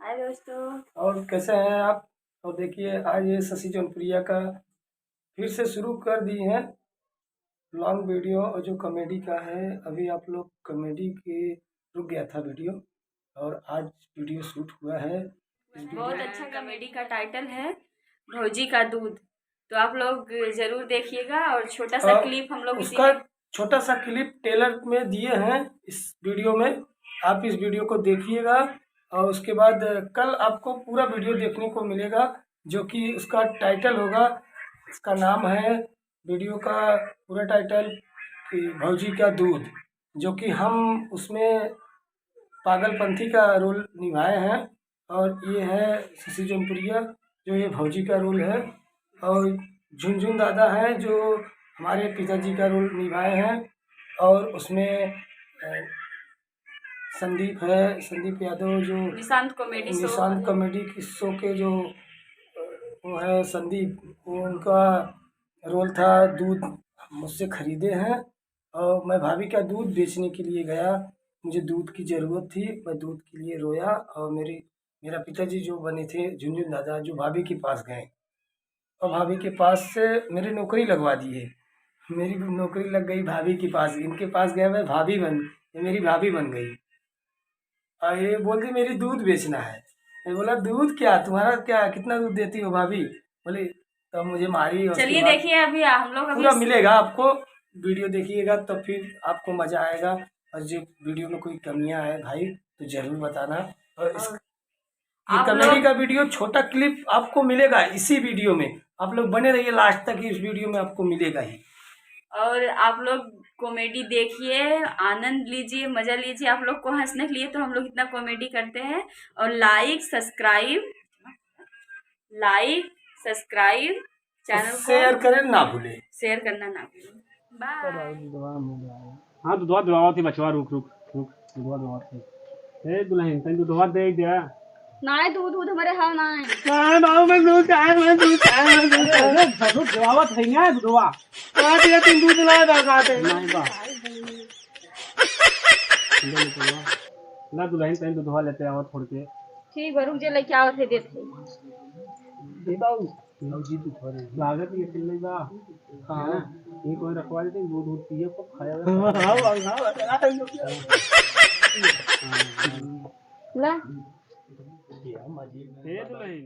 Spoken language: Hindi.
हाय दोस्तों। और कैसे हैं आप। और देखिए आज ये शशि जौनपुरिया का फिर से शुरू कर दी है लॉन्ग वीडियो, और जो कॉमेडी का है। अभी आप लोग कॉमेडी के रुक गया था वीडियो, और आज वीडियो शूट हुआ है। बहुत अच्छा कॉमेडी का टाइटल है भौजी का दूध। तो आप लोग जरूर देखिएगा और छोटा सा क्लिप हम लोग उसका छोटा सा क्लिप टेलर में दिए हैं इस वीडियो में। आप इस वीडियो को देखिएगा और उसके बाद कल आपको पूरा वीडियो देखने को मिलेगा, जो कि उसका टाइटल होगा। इसका नाम है वीडियो का पूरा टाइटल कि भौजी का दूध, जो कि हम उसमें पागलपंथी का रोल निभाए हैं। और ये है शशि जौनपुरिया जो ये भौजी का रोल है, और झुनझुन दादा हैं जो हमारे पिताजी का रोल निभाए हैं। और उसमें संदीप है, संदीप यादव जो निशांत कॉमेडी शो के जो वो है संदीप, वो उनका रोल था दूध मुझसे खरीदे हैं। और मैं भाभी का दूध बेचने के लिए गया, मुझे दूध की ज़रूरत थी, मैं दूध के लिए रोया। और मेरा पिताजी जो बने थे झुनझुन दादा, जो भाभी के पास गए और भाभी के पास से मेरी नौकरी लगवा दिए। मेरी नौकरी लग गई भाभी के पास, इनके पास गया मैं ये मेरी भाभी बन गई। और ये बोलती मेरी दूध बेचना है। मैं बोला दूध क्या, तुम्हारा क्या, कितना दूध देती हो भाभी। बोले तब मुझे मारी। और चलिए देखिए अभी हम लोग पूरा मिलेगा आपको, वीडियो देखिएगा तो फिर आपको मजा आएगा। और जो वीडियो में कोई कमियां है भाई तो जरूर बताना। और ये कॉमेडी का वीडियो छोटा क्लिप आपको मिलेगा इसी वीडियो में। आप लोग बने रहिए लास्ट तक, इस वीडियो में आपको मिलेगा ही। और आप लोग कॉमेडी देखिए, आनंद लीजिए, मजा लीजिए। आप लोग को हंसने के लिए तो हम लोग इतना कॉमेडी करते हैं। और लाइक सब्सक्राइब चैनल को शेयर करें ना भूले, शेयर करना ना भूलें। बाय। हाँ दूधवा दुआवा थी बचवा, रुक रुक रुक दूधवा दुआवा थी। ए दुल्हन तन दूधवा दे दिया ना दूध हमारे हाँ ना है बाबू। मैं दूध दुआवा थई ना दूधवा कहां दिया तीन दूध लाए दा काटे नहीं बा ना दुल्हन तन दूधवा लेते आवा छोड़ के। ठीक है रुक जे लेके आवत है देते दे बाबू जी तू थोड़े लागत ये किल नहीं बा। हां ये कोई रखवा देते दूध दूध पिए को खाया। ला ये दुल्हन